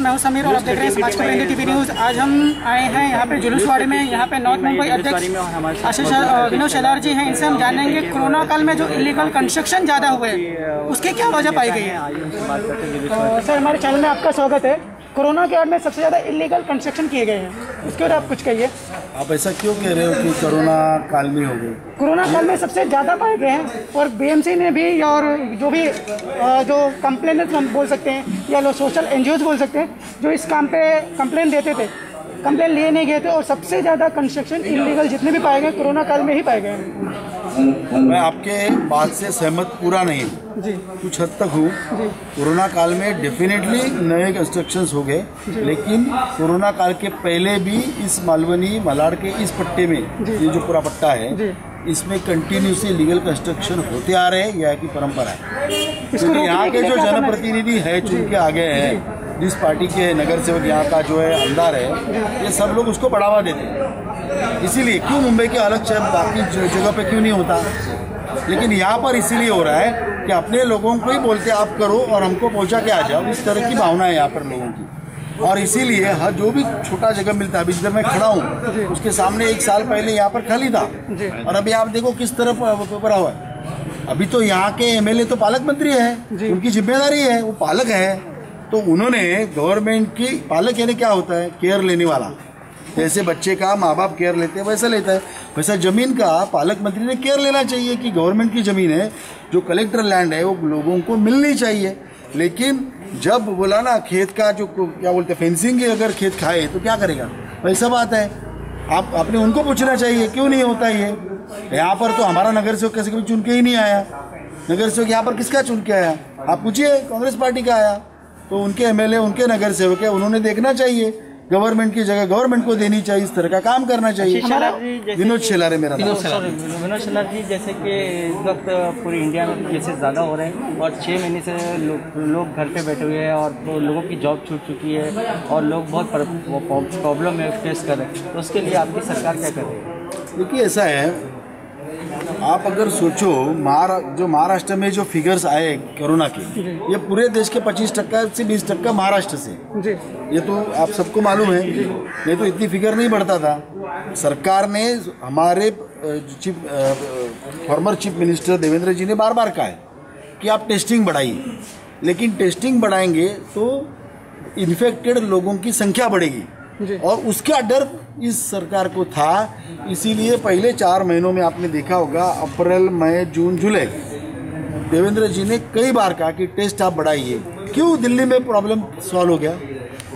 मैं हूं समीर और आप देख रहे हैं समाज खबर टीवी न्यूज़। आज हम आए हैं यहाँ पे जुलूसवाड़ी में। यहाँ पे नॉर्थ मुंबई अध्यक्ष आशीष विनोद शेलार जी हैं, इनसे हम जानेंगे कोरोना काल में जो इलीगल कंस्ट्रक्शन ज़्यादा हुए उसकी क्या वजह पाई गई है। सर, हमारे चैनल में आपका स्वागत है। कोरोना के बाद में सबसे ज़्यादा इलीगल कंस्ट्रक्शन किए गए हैं, उसके बाद आप कुछ कहिए। आप ऐसा क्यों कह रहे हो कि कोरोना काल में हो गए? कोरोना काल में सबसे ज़्यादा पाए गए हैं और बीएमसी ने भी और जो भी जो कंप्लेनेंट हम बोल सकते हैं या सोशल एनजीओज बोल सकते हैं, जो इस काम पे कंप्लेन देते थे, कंप्लेन लिए नहीं गए थे और सबसे ज़्यादा कंस्ट्रक्शन इलीगल जितने भी पाए गए कोरोना काल में ही पाए गए हैं। मैं आपके बात से सहमत पूरा नहीं हूँ जी, कुछ हद तक हूँ। कोरोना काल में डेफिनेटली नए कंस्ट्रक्शंस हो गए, लेकिन कोरोना काल के पहले भी इस मालवनी मलाड के इस पट्टे में, ये जो पूरा पट्टा है, इसमें कंटिन्यूसली लीगल कंस्ट्रक्शन होते आ रहे हैं। यह की परंपरा है, क्योंकि यहाँ के जो जनप्रतिनिधि है चुन के आगे हैं, जिस पार्टी के नगर सेवक यहाँ का जो है आमदार है, ये सब लोग उसको बढ़ावा देते हैं। इसीलिए क्यों मुंबई के अलग शहर बाकी जगह पे क्यों नहीं होता, लेकिन यहाँ पर इसीलिए हो रहा है कि अपने लोगों को ही बोलते आप करो और हमको पहुँचा के आ जाओ, इस तरह की भावना है यहाँ पर लोगों की। और इसीलिए हर जो भी छोटा जगह मिलता है, अभी जिधर मैं खड़ा हूँ उसके सामने 1 साल पहले यहाँ पर खाली था और अभी आप देखो किस तरफ भरा हुआ है। अभी तो यहाँ के एमएलए तो पालक मंत्री है, उनकी जिम्मेदारी है, वो पालक है, तो उन्होंने गवर्नमेंट की, पालक यानी क्या होता है, केयर लेने वाला। जैसे बच्चे का माँ बाप केयर लेते हैं वैसा लेता है, वैसा जमीन का पालक मंत्री ने केयर लेना चाहिए कि गवर्नमेंट की जमीन है, जो कलेक्टर लैंड है, वो लोगों को मिलनी चाहिए। लेकिन जब बोला ना खेत का जो क्या बोलते हैं फेंसिंग, अगर खेत खाए तो क्या करेगा, वैसा बात है। आप आपने उनको पूछना चाहिए क्यों नहीं होता ये। यहाँ पर तो हमारा नगर सेवक कैसे कभी चुन के ही नहीं आया। नगर सेवक यहाँ पर किसका चुन के आया, आप पूछिए, कांग्रेस पार्टी का आया, तो उनके एमएलए, उनके नगर सेवक है, उन्होंने देखना चाहिए, गवर्नमेंट की जगह गवर्नमेंट को देनी चाहिए, इस तरह का काम करना चाहिए। विनोद शेलार है मेरा नाम। विनोद शेलार जी, जैसे कि इस वक्त पूरी इंडिया में केसेस ज़्यादा हो रहे हैं और 6 महीने से लोग घर पे बैठे हुए हैं और तो लोगों की जॉब छूट चुकी है और लोग बहुत प्रॉब्लम में फेस कर रहे हैं, तो उसके लिए आपकी सरकार क्या कर रही है? देखिए, ऐसा है, आप अगर सोचो जो महाराष्ट्र में जो फिगर्स आए कोरोना के, ये पूरे देश के 25% से 20% महाराष्ट्र से, ये तो आप सबको मालूम है, नहीं तो इतनी फिगर नहीं बढ़ता था। सरकार ने, हमारे फॉर्मर चीफ मिनिस्टर देवेंद्र जी ने बार बार कहा है कि आप टेस्टिंग बढ़ाइए, लेकिन टेस्टिंग बढ़ाएंगे तो इन्फेक्टेड लोगों की संख्या बढ़ेगी और उसका डर इस सरकार को था। इसीलिए पहले 4 महीनों में आपने देखा होगा, अप्रैल, मई, जून, जुलाई, देवेंद्र जी ने कई बार कहा कि टेस्ट आप बढ़ाइए। क्यों दिल्ली में प्रॉब्लम सॉल्व हो गया,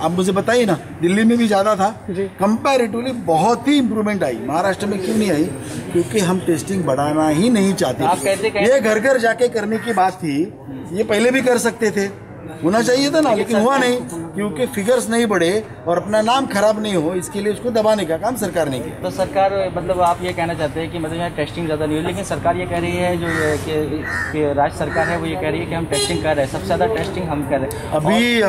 आप मुझे बताइए ना। दिल्ली में भी ज़्यादा था, कंपैरेटिवली बहुत ही इम्प्रूवमेंट आई। महाराष्ट्र में क्यों नहीं आई, क्योंकि हम टेस्टिंग बढ़ाना ही नहीं चाहते। ये घर घर जाके करने की बात थी, ये पहले भी कर सकते थे, होना चाहिए था ना, लेकिन हुआ नहीं, क्योंकि फिगर्स नहीं बढ़े और अपना नाम खराब नहीं हो, इसके लिए उसको दबाने का काम सरकार ने किया। तो सरकार, मतलब आप ये कहना चाहते हैं कि मतलब यहाँ टेस्टिंग ज़्यादा नहीं हुई, लेकिन सरकार ये कह रही है, जो कि राज्य सरकार है वो ये कह रही है कि हम टेस्टिंग कर रहे हैं, सबसे ज़्यादा टेस्टिंग हम कर रहे हैं।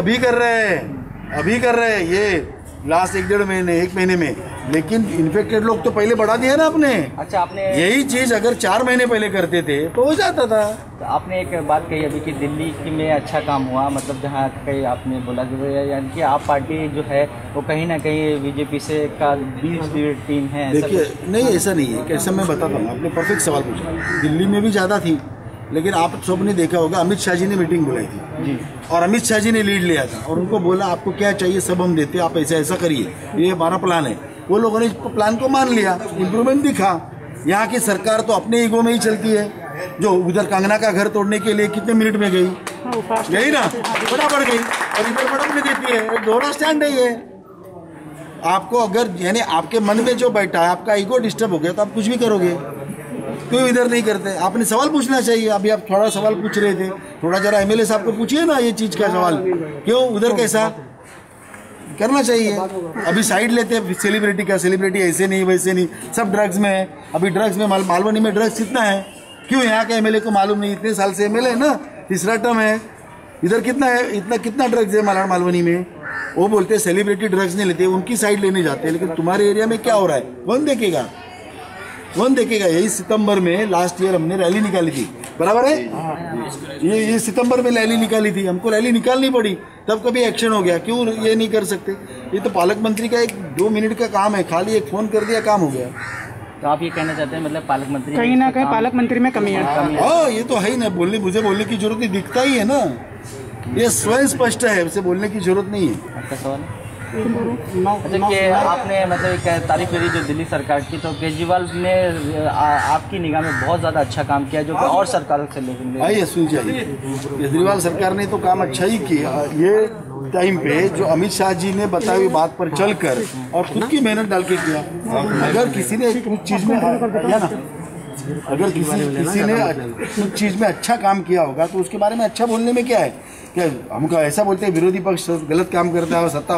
अभी कर रहे हैं ये लास्ट 1-1.5 महीने, 1 महीने में, लेकिन इन्फेक्टेड लोग तो पहले बढ़ा दिया ना आपने। अच्छा, आपने यही चीज अगर 4 महीने पहले करते थे तो हो जाता था। तो आपने एक बात कही अभी कि दिल्ली में अच्छा काम हुआ, मतलब जहाँ कहीं आपने बोला कि यानी कि आप पार्टी जो है वो कहीं ना कहीं बीजेपी से का बीच टीम है। देखिए, नहीं ऐसा नहीं है, कैसा मैं बताता हूँ, आपने परफेक्ट सवाल पूछा। दिल्ली में भी ज़्यादा थी, लेकिन आप सबने देखा होगा अमित शाह जी ने मीटिंग बुलाई थी जी, और अमित शाह जी ने लीड लिया था और उनको बोला आपको क्या चाहिए सब हम देते, आप ऐसा ऐसा करिए, ये हमारा प्लान है। वो लोगों ने प्लान को मान लिया, इम्प्रूवमेंट दिखा। यहाँ की सरकार तो अपने ईगो में ही चलती है। जो उधर कंगना का घर तोड़ने के लिए कितने मिनट में गई, गई ना, फटाफट गई, और इधर फटाफट में देती है। दोनों स्टैंड है ये। आपको अगर यानी आपके मन में जो बैठा है, आपका ईगो डिस्टर्ब हो गया तो आप कुछ भी करोगे। क्यों इधर नहीं करते, आपने सवाल पूछना चाहिए। अभी आप थोड़ा सवाल पूछ रहे थे, थोड़ा जरा एमएलए साहब को पूछिए ना ये चीज का सवाल, क्यों उधर कैसा करना चाहिए। अभी साइड लेते हैं सेलिब्रिटी का, सेलिब्रिटी ऐसे नहीं वैसे नहीं, सब ड्रग्स में है। अभी ड्रग्स में मालवनी में ड्रग्स कितना है, क्यों यहाँ के एमएलए को मालूम नहीं, इतने साल से एमएलए है ना, 3रा टर्म है, इधर कितना है, कितना ड्रग्स है मालवनी में। वो बोलते हैं सेलिब्रिटी ड्रग्स नहीं लेते, उनकी साइड लेने जाते हैं, लेकिन तुम्हारे एरिया में क्या हो रहा है कौन देखेगा। यही सितंबर में लास्ट ईयर हमने रैली निकाली थी बराबर है। ये सितंबर में रैली निकाली थी, हमको रैली निकालनी पड़ी, तब कभी एक्शन हो गया। क्यों ये नहीं कर सकते? ये तो पालक मंत्री का 1-2 मिनट का काम है, खाली एक फोन कर दिया, काम हो गया। तो आप ये कहना चाहते हैं मतलब पालक मंत्री कहीं ना कहीं पालक मंत्री में कमी है। हाँ, ये तो है ही ना, मुझे बोलने की जरूरत नहीं, दिखता ही है ना, ये स्वयं स्पष्ट है, उसे बोलने की जरूरत नहीं है। आपका सवाल है? अच्छा कि आपने मतलब एक तारीफ करी जो दिल्ली सरकार की, तो केजरीवाल ने आपकी निगाह में बहुत ज़्यादा अच्छा काम किया जो कि और सरकारों से लेकिन आइए सुन जाइए, केजरीवाल सरकार ने तो काम अच्छा ही किया। ये टाइम पे जो अमित शाह जी ने बताई हुई बात पर चलकर और खुद की मेहनत डाल के किया। अगर किसी ने कुछ चीज़ में अगर किसी ने कुछ चीज़ में अच्छा काम किया होगा तो उसके बारे में अच्छा बोलने में क्या है? क्या हमको ऐसा बोलते हैं विरोधी पक्ष गलत काम करता है और सत्ता,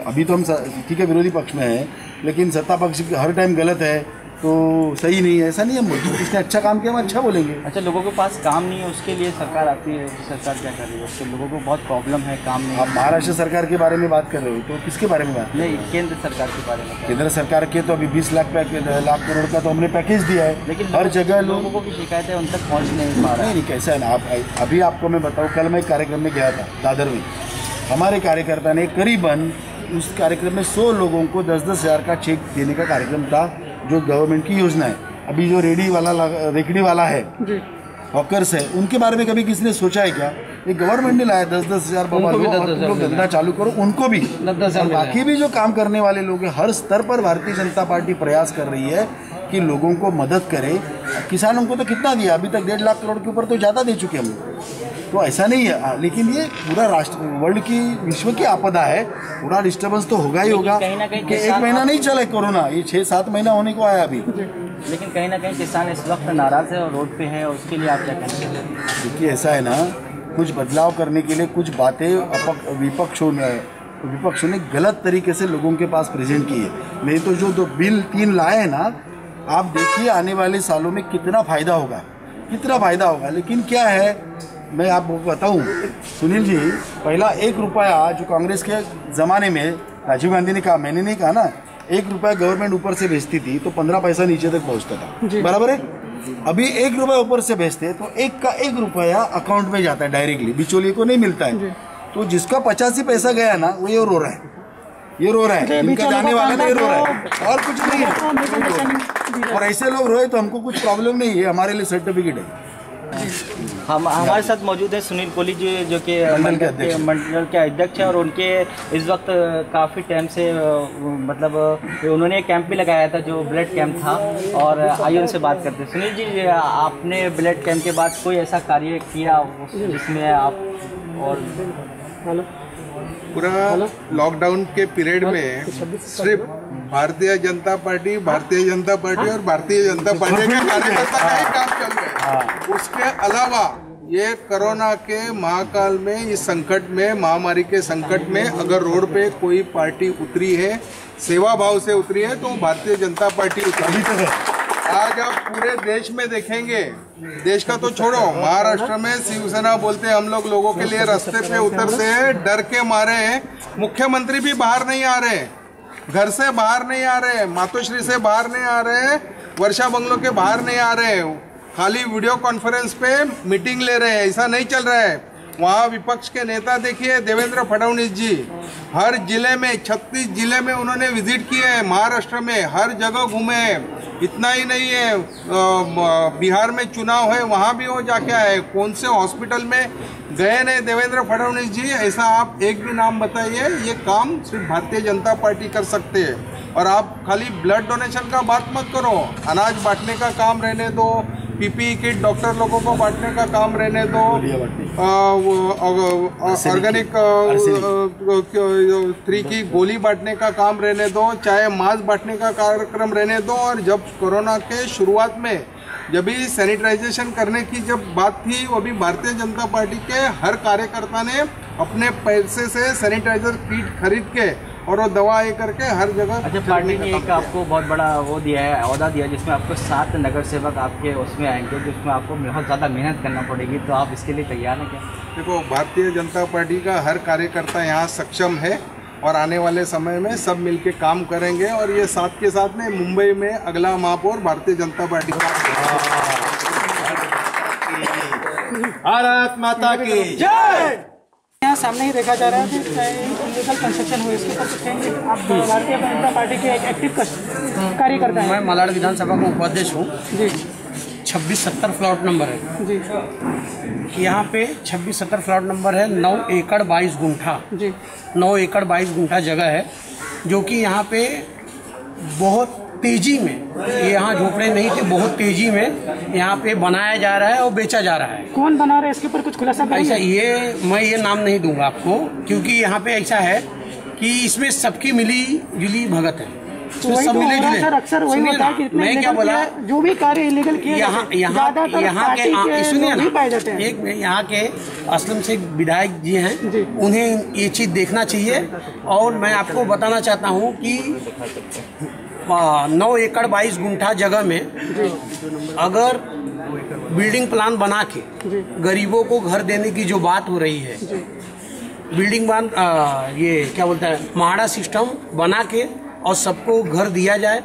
अभी तो हम ठीक है विरोधी पक्ष में है, लेकिन सत्ता पक्ष हर टाइम गलत है तो सही नहीं है, ऐसा नहीं है। जिसने अच्छा काम किया हम अच्छा बोलेंगे। अच्छा, लोगों के पास काम नहीं है, उसके लिए सरकार आती है, सरकार क्या कर रही है? उसके लोगों को बहुत प्रॉब्लम है, काम नहीं। आप महाराष्ट्र सरकार के बारे में बात कर रहे हो तो किसके बारे में बात? नहीं, केंद्र सरकार के बारे में। केंद्र सरकार के तो अभी 20 लाख करोड़ का तो हमने पैकेज दिया है, लेकिन हर जगह लोगों को भी शिकायत है, उन तक पहुँच नहीं पा रहा। नहीं, कैसा है ना, आप अभी आपको मैं बताऊँ, कल मैं एक कार्यक्रम में गया था दादर में, हमारे कार्यकर्ता ने करीबन उस कार्यक्रम में 100 लोगों को 10-10 हज़ार का चेक देने का कार्यक्रम था, जो गवर्नमेंट की योजना है। अभी जो रेकड़ी वाला है, हॉकर्स है, उनके बारे में कभी किसी ने सोचा है क्या? ये गवर्नमेंट ने लाया 10-10 हज़ार, लोग धंधा चालू करो, उनको भी, बाकी भी जो काम करने वाले लोग हैं, हर स्तर पर भारतीय जनता पार्टी प्रयास कर रही है कि लोगों को मदद करे। किसानों को तो कितना दिया अभी तक? 1.5 लाख करोड़ के ऊपर तो ज़्यादा दे चुके हम, तो ऐसा नहीं है। लेकिन ये पूरा वर्ल्ड की, विश्व की आपदा है, पूरा डिस्टर्बेंस तो होगा ही होगा। कि 1 महीना नहीं चला कोरोना, ये 6-7 महीना होने को आया अभी। लेकिन कहीं ना कहीं किसान इस वक्त नाराज है और रोड पे है, और उसके लिए आप क्या कहना चाहते हैं? देखिए, ऐसा है ना, कुछ बदलाव करने के लिए कुछ बातें विपक्षों ने गलत तरीके से लोगों के पास प्रेजेंट की है। नहीं तो जो 2 बिल 3 लाए हैं ना, आप देखिए आने वाले सालों में कितना फ़ायदा होगा। लेकिन क्या है, मैं आपको बताऊं सुनील जी, पहला 1 रुपया जो कांग्रेस के ज़माने में राजीव गांधी ने कहा, मैंने नहीं कहा ना, 1 रुपया गवर्नमेंट ऊपर से भेजती थी तो 15 पैसा नीचे तक पहुंचता था, बराबर है। अभी 1 रुपया ऊपर से भेजते तो 1 का 1 रुपया अकाउंट में जाता है डायरेक्टली, बिचौलिए को नहीं मिलता है। तो जिसका 85 पैसा गया ना, वो ये रो रहा है, इनका जाने वाला नहीं रो रहा है, और कुछ नहीं है। और ऐसे लोग रोए तो हमको कुछ प्रॉब्लम नहीं है, हमारे लिए सर्टिफिकेट है। हम हमारे साथ मौजूद है सुनील कोहली जी, जो कि मंडल के अध्यक्ष हैं, और उनके इस वक्त काफ़ी टाइम से मतलब उन्होंने एक कैंप भी लगाया था जो ब्लड कैंप था, और आइए उनसे बात करते हैं। सुनील जी, आपने ब्लड कैंप के बाद कोई ऐसा कार्य किया जिसमें आप और पूरा लॉकडाउन के पीरियड में सिर्फ भारतीय जनता पार्टी और भारतीय जनता पार्टी के कार्यकर्ता का ही काम चल रहा है। उसके अलावा ये कोरोना के महाकाल में, इस संकट में, महामारी के संकट में अगर रोड पे कोई पार्टी उतरी है, सेवा भाव से उतरी है, तो भारतीय जनता पार्टी उतरी है। आज आप पूरे देश में देखेंगे, देश का तो छोड़ो, महाराष्ट्र में शिवसेना बोलते हैं हम लोगों के लिए रास्ते पे उतरते हैं, डर के मारे मुख्यमंत्री भी बाहर नहीं आ रहे, घर से बाहर नहीं आ रहे, मातोश्री से बाहर नहीं आ रहे, वर्षा बंगलों के बाहर नहीं आ रहे, खाली वीडियो कॉन्फ्रेंस पे मीटिंग ले रहे हैं। ऐसा नहीं चल रहा है। वहाँ विपक्ष के नेता देखिए, देवेंद्र फडणवीस जी हर जिले में, 36 जिले में उन्होंने विजिट किए हैं, महाराष्ट्र में हर जगह घूमे हैं। इतना ही नहीं है, बिहार में चुनाव है, वहाँ भी वो जाके आए। कौन से हॉस्पिटल में गए नहीं देवेंद्र फडणवीस जी? ऐसा आप एक भी नाम बताइए। ये काम सिर्फ भारतीय जनता पार्टी कर सकते हैं। और आप खाली ब्लड डोनेशन का बात मत करो, अनाज बांटने का काम रहने दो, पीपीई किट डॉक्टर लोगों को बांटने का काम रहने दो, ऑर्गेनिक 3 की गोली बांटने का काम रहने दो, चाहे मास्क बांटने का कार्यक्रम रहने दो। और जब कोरोना के शुरुआत में जब भी सैनिटाइजेशन करने की जब बात थी, वो भी भारतीय जनता पार्टी के हर कार्यकर्ता ने अपने पैसे से सैनिटाइजर किट खरीद के और वो दवा ये करके हर जगह। अच्छा, पार्टी ने एक आपको बहुत बड़ा वो दिया है, ओहदा दिया, जिसमें आपको 7 नगर सेवक आपके उसमें आएंगे, जिसमें आपको बहुत ज़्यादा मेहनत करना पड़ेगी, तो आप इसके लिए तैयार हैं क्या? देखो, भारतीय जनता पार्टी का हर कार्यकर्ता यहाँ सक्षम है और आने वाले समय में सब मिलके काम करेंगे। और ये साथ के साथ में मुंबई में अगला महापौर भारतीय जनता पार्टी का भारत माता की जय। यहाँ सामने ही देखा जा रहा है कि इलीगल कंस्ट्रक्शन हुए, इसके ऊपर कुछ कहेंगे? आप भारतीय जनता पार्टी के एक एक्टिव कार्यकर्ता हैं। मैं मलाड विधानसभा का उपाध्यक्ष हूँ जी। 2670 प्लॉट नंबर है जी। यहाँ पे 2670 प्लॉट नंबर है। 9 एकड़ 22 गुंठा जी। 9 एकड़ 22 गुंठा जगह है, जो कि यहाँ पे बहुत तेजी में, यहाँ झोपड़े नहीं थे, बहुत तेजी में यहाँ पे बनाया जा रहा है और बेचा जा रहा है। कौन बना रहा है, इसके ऊपर कुछ खुलासा करेंगे? ऐसा मैं ये नाम नहीं दूंगा आपको, क्योंकि यहाँ पे ऐसा है कि इसमें सबकी मिली जुली भगत है। वही सब तो मिले जुले। सर, अक्सर वही होता है कि मैं क्या बोला, जो भी कार्य इलीगल किए यहाँ के सुनिए ना, एक यहाँ के असलम शेख विधायक जी हैं, उन्हें ये चीज देखना चाहिए। और मैं आपको बताना चाहता हूँ कि 9 एकड़ 22 गुंठा जगह में अगर बिल्डिंग प्लान बना के गरीबों को घर देने की जो बात हो रही है, बिल्डिंग प्लान ये क्या बोलता है, महाड़ा सिस्टम बना के और सबको घर दिया जाए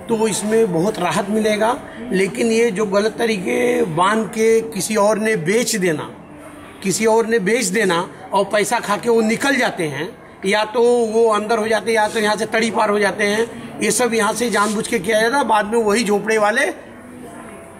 तो इसमें बहुत राहत मिलेगा। लेकिन ये जो गलत तरीके बांध के किसी और ने बेच देना और पैसा खा के वो निकल जाते हैं, या तो वो अंदर हो जाते हैं या तो यहाँ से तड़ी पार हो जाते हैं। ये सब यहाँ से जानबूझ के किया जाता है। बाद में वही झोपड़े वाले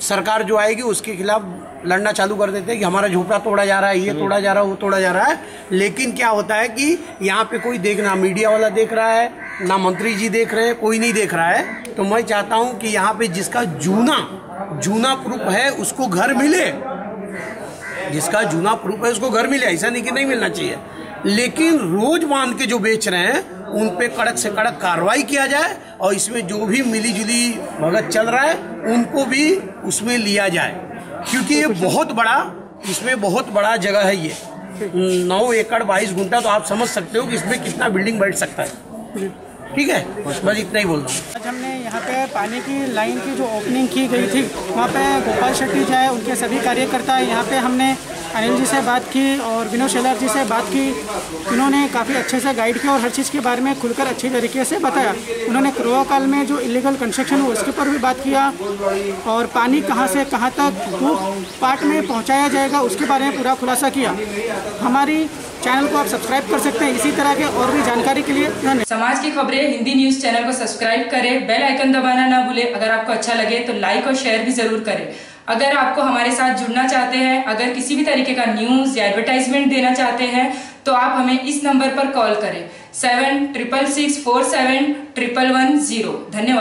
सरकार जो आएगी उसके खिलाफ लड़ना चालू कर देते हैं कि हमारा झोपड़ा तोड़ा जा रहा है, ये तोड़ा जा रहा है, वो तोड़ा जा रहा है। लेकिन क्या होता है कि यहाँ पे कोई देखना, मीडिया वाला देख रहा है ना, मंत्री जी देख रहे हैं, कोई नहीं देख रहा है। तो मैं चाहता हूँ कि यहाँ पे जिसका जूना प्रूफ है उसको घर मिले, जिसका जूना प्रूफ है उसको घर मिले। ऐसा नहीं कि नहीं मिलना चाहिए, लेकिन रोज बांध के जो बेच रहे हैं उन पे कड़क से कड़क कार्रवाई किया जाए और इसमें जो भी मिली जुली भगत चल रहा है उनको भी उसमें लिया जाए, क्योंकि ये बहुत बड़ा जगह है। ये 9 एकड़ 22 गुंठा, तो आप समझ सकते हो कि इसमें कितना बिल्डिंग बैठ सकता है। ठीक है, बस इतना ही बोल रहा हूँ। आज हमने यहाँ पे पानी की लाइन की जो ओपनिंग की गई थी, वहाँ पे गोपाल शेट्टी जी, उनके सभी कार्यकर्ता, यहाँ पे हमने अनिल जी से बात की और विनोद शेलार जी से बात की। इन्होंने काफ़ी अच्छे से गाइड किया और हर चीज़ के बारे में खुलकर अच्छी तरीके से बताया। उन्होंने कोरोना काल में जो इलीगल कंस्ट्रक्शन हुआ उसके ऊपर भी बात किया और पानी कहाँ से कहाँ तक वो पार्ट में पहुँचाया जाएगा उसके बारे में पूरा खुलासा किया। हमारी चैनल को आप सब्सक्राइब कर सकते हैं इसी तरह के और भी जानकारी के लिए। समाज की खबरें हिंदी न्यूज चैनल को सब्सक्राइब करें, बेल आइकन दबाना ना भूलें। अगर आपको अच्छा लगे तो लाइक और शेयर भी जरूर करें। अगर आपको हमारे साथ जुड़ना चाहते हैं, अगर किसी भी तरीके का न्यूज या एडवर्टाइजमेंट देना चाहते हैं, तो आप हमें इस नंबर पर कॉल करें 7666471110। धन्यवाद।